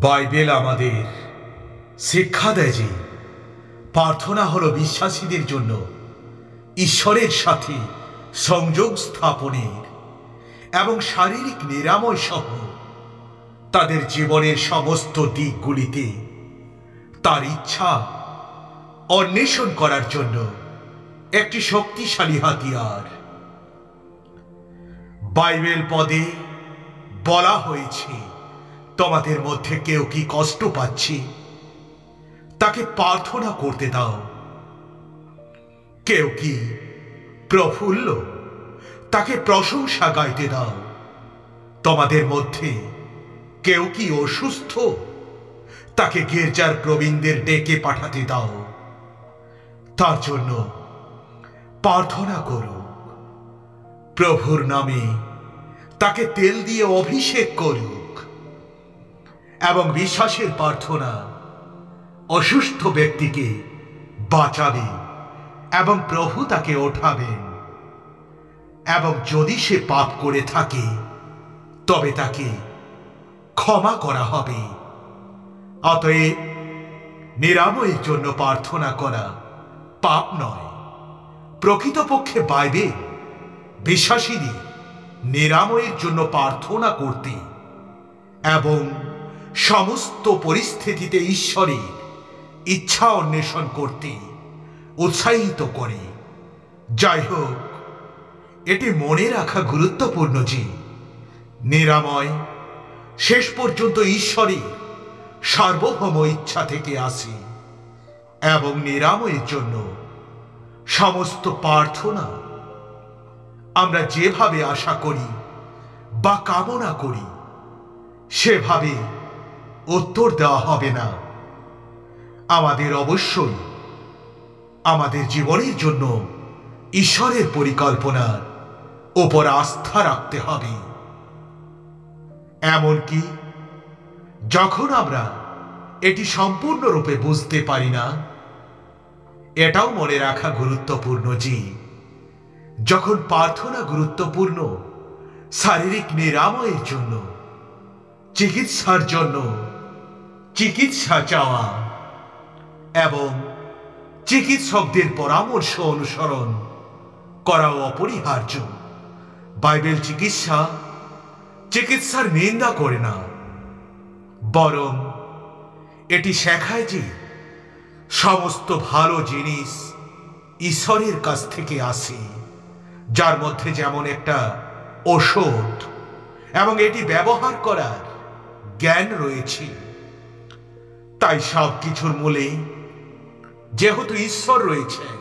Bible আমাদের শিক্ষা দেয় যে প্রার্থনা হলো বিশ্বাসীদের জন্য ঈশ্বরের সাথে সংযোগ স্থাপনের এবং শারীরিক নিরাময় সহ তাদের জীবনের সমস্ত দিকগুলিতে তার ইচ্ছা অন্বেষণ করার জন্য একটি শক্তিশালী হাতিয়ার। বাইবেল পদে বলা হয়েছে, তোমাদের মধ্যে কেউ কি কষ্ট পাচ্ছে, তাকে প্রার্থনা করতে দাও। কেউ কি প্রফুল্ল, তাকে প্রশংসা গাইতে দাও। তোমাদের মধ্যে কেউ কি অসুস্থ, তাকে গির্জার প্রবীণদের ডেকে পাঠাতে দাও। তার জন্য প্রার্থনা করুক। প্রভুর নামে তাকে তেল দিয়ে অভিষেক করুক এবং বিশ্বাসের প্রার্থনা অসুস্থ ব্যক্তিকে বাঁচাবে এবং প্রভু তাকে ওঠাবেন। এবং যদি সে পাপ করে থাকে তবে তাকে ক্ষমা করা হবে। অতএব নিরাময়ের জন্য প্রার্থনা করা পাপ নয়। প্রকৃতপক্ষে বাইবেল বিশ্বাসীদের নিরাময়ের জন্য প্রার্থনা করতে এবং সমস্ত পরিস্থিতিতে ঈশ্বরের ইচ্ছা অন্বেষণ করতে উৎসাহিত করে। যাই হোক, এটি মনে রাখা গুরুত্বপূর্ণ যে নিরাময় শেষ পর্যন্ত ঈশ্বরের সার্বভৌম ইচ্ছা থেকে আসে এবং নিরাময়ের জন্য সমস্ত প্রার্থনা আমরা যেভাবে আশা করি বা কামনা করি সেভাবে উত্তর দেওয়া হবে না। আমাদের অবশ্যই আমাদের জীবনের জন্য ঈশ্বরের পরিকল্পনার উপর আস্থা রাখতে হবে। এমনকি যখন আমরা এটি সম্পূর্ণরূপে বুঝতে পারি না, এটাও মনে রাখা গুরুত্বপূর্ণ যে যখন প্রার্থনা গুরুত্বপূর্ণ শারীরিক নিরাময়ের জন্য, চিকিৎসার জন্য চিকিৎসা চাওয়া এবং চিকিৎসকদের পরামর্শ অনুসরণ করা অপরিহার্য। বাইবেল চিকিৎসার নিন্দা করে না, বরং এটি শেখায় যে সমস্ত ভালো জিনিস ঈশ্বরের কাছ থেকে আসে, যার মধ্যে যেমন একটা ঔষধ এবং এটি ব্যবহার করার জ্ঞান রয়েছে। তাই সব কিছুর মূলে যেহেতু ঈশ্বর রয়েছেন,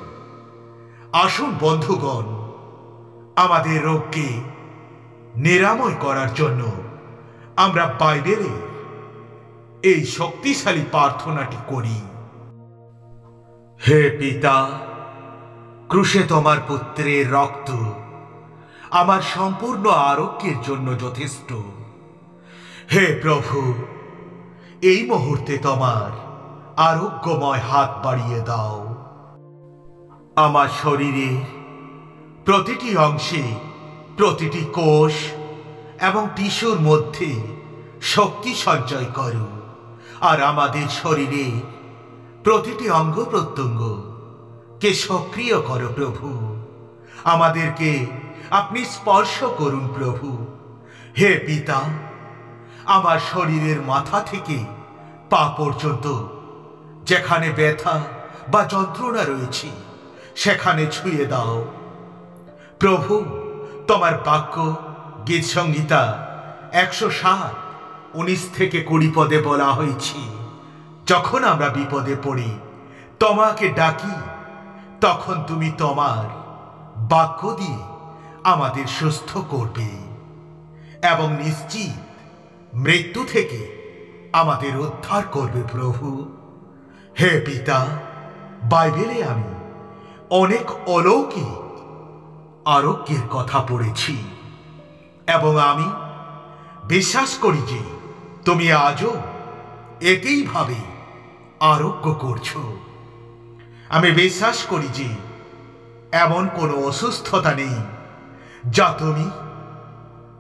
আসুন বন্ধুগণ, আমাদের রোগকে নিরাময় করার জন্য আমরা বাইবেলে এই শক্তিশালী প্রার্থনাটি করি। হে পিতা, ক্রুশে তোমার পুত্রের রক্ত আমার সম্পূর্ণ আরোগ্যের জন্য যথেষ্ট। হে প্রভু, এই মুহূর্তে তোমার আরোগ্যময় হাত বাড়িয়ে দাও। আমার শরীরের প্রতিটি অংশে, প্রতিটি কোষ এবং টিস্যুর মধ্যে শক্তি সঞ্চয় করো। আর আমাদের শরীরে প্রতিটি অঙ্গ প্রত্যঙ্গকে সক্রিয় করো প্রভু। আমাদেরকে আপনি স্পর্শ করুন প্রভু। হে পিতা, আমার শরীরের মাথা থেকে পা পর্যন্ত যেখানে ব্যথা বা যন্ত্রণা রয়েছে সেখানে ছুঁয়ে দাও প্রভু। তোমার বাক্য গীত সংহিতা 107:19-20 পদে বলা হয়েছে, যখন আমরা বিপদে পড়ি তোমাকে ডাকি, তখন তুমি তোমার বাক্য দিয়ে আমাদের সুস্থ করবে এবং নিশ্চিত মৃত্যু থেকে আমাদের উদ্ধার করবে প্রভু। হে পিতা, বাইবেলে আমি অনেক অলৌকিক আরোগ্যের কথা পড়েছি এবং আমি বিশ্বাস করি যে তুমি আজও একইভাবে আরোগ্য করছো। আমি বিশ্বাস করি যে এমন কোনো অসুস্থতা নেই যা তুমি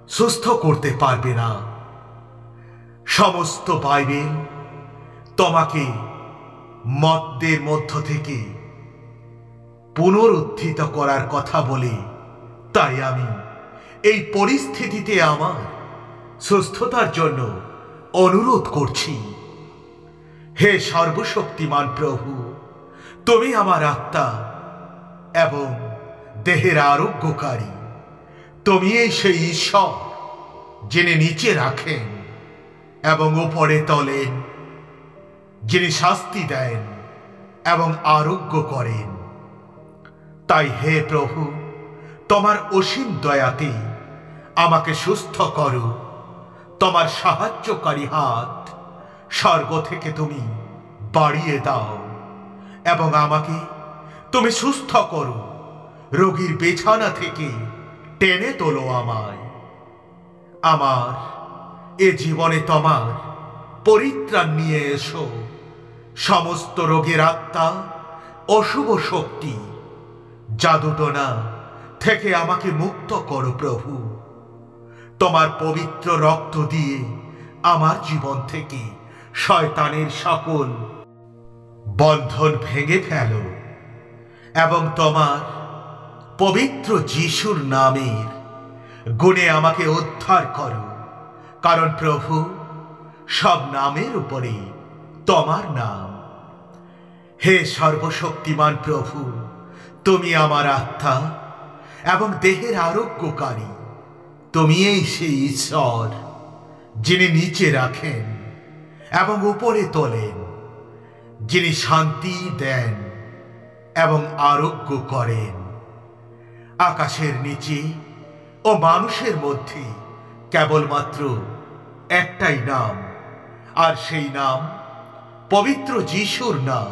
সুস্থ করতে পারবে না। সমস্ত বাইবেল তোমাকে মদ্যের মধ্য থেকে পুনরুত্থিত করার কথা বলে, তাই আমি এই পরিস্থিতিতে আমার সুস্থতার জন্য অনুরোধ করছি। হে সর্বশক্তিমান প্রভু, তুমি আমার আত্মা এবং দেহের আরোগ্যকারী। তুমি এই সেই ঈশ্বর যিনি নিচে রাখেন এবং উপরে তোলেন, যিনি শাস্তি দেন এবং আরোগ্য করেন। তাই হে প্রভু, তোমার অসীম দয়াতে আমাকে সুস্থ করো। তোমার সাহায্যকারী হাত স্বর্গ থেকে তুমি বাড়িয়ে দাও এবং আমাকে তুমি সুস্থ করো। রোগীর বিছানা থেকে টেনে তোলো আমায়। আমার এ জীবনে তোমার পরিত্রাণ নিয়ে এসো। সমস্ত রোগের আত্মা, অশুভ শক্তি, জাদুটোনা থেকে আমাকে মুক্ত করো প্রভু। তোমার পবিত্র রক্ত দিয়ে আমার জীবন থেকে শয়তানের সকল বন্ধন ভেঙে ফেলো এবং তোমার পবিত্র যিশুর নামের গুণে আমাকে উদ্ধার করো। কারণ প্রভু, সব নামের উপরে তোমার নাম। হে সর্বশক্তিমান প্রভু, তুমি আমার আত্মা এবং দেহের আরোগ্যকারী। তুমি এই সেই ঈশ্বর যিনি নিচে রাখেন এবং উপরে তোলেন, যিনি শান্তি দেন এবং আরোগ্য করেন। আকাশের নিচে ও মানুষের মধ্যে কেবলমাত্র একটাই নাম, আর সেই নাম পবিত্র যিশুর নাম।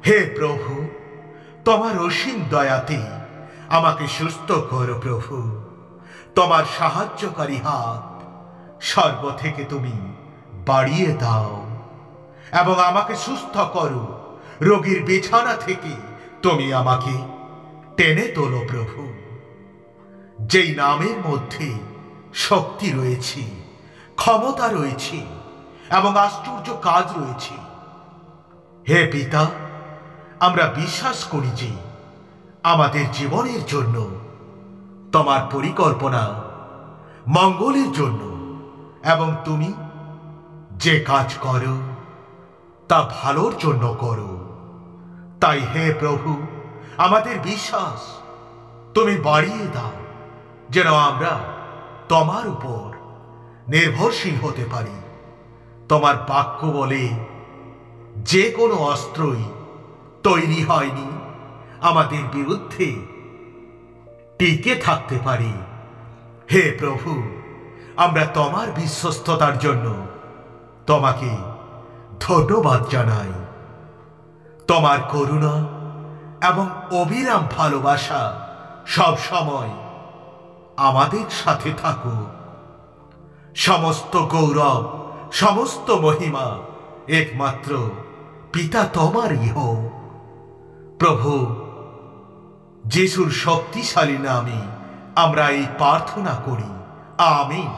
হে প্রভু, তোমার অসীম দয়াতে আমাকে সুস্থ করো প্রভু। তোমার সাহায্যকারী হাত স্বর্গ থেকে তুমি বাড়িয়ে দাও এবং আমাকে সুস্থ করো। রোগীর বিছানা থেকে তুমি আমাকে টেনে তোলো প্রভু। যেই নামের মধ্যে শক্তি রয়েছে, ক্ষমতা রয়েছে এবং আশ্চর্য কাজ রয়েছে। হে পিতা, আমরা বিশ্বাস করি যে আমাদের জীবনের জন্য তোমার পরিকল্পনা মঙ্গলের জন্য, এবং তুমি যে কাজ করো তা ভালোর জন্য করো। তাই হে প্রভু, আমাদের বিশ্বাস তুমি বাড়িয়ে দাও, যেন আমরা তোমার উপর নির্ভরশীল হতে পারি। তোমার বাক্য বলে, যে কোনো অস্ত্রই তৈরি হয়নি আমাদের বিরুদ্ধে টিকে থাকতে পারি। হে প্রভু, আমরা তোমার বিশ্বস্ততার জন্য তোমাকে ধন্যবাদ জানাই। তোমার করুণা এবং অবিরাম ভালোবাসা সব সময় আমাদের সাথে থাকুক। সমস্ত গৌরব, সমস্ত মহিমা একমাত্র পিতা তোমারই হোক। প্রভু যিশুর শক্তিশালী নামে আমরা এই প্রার্থনা করি। আমিন।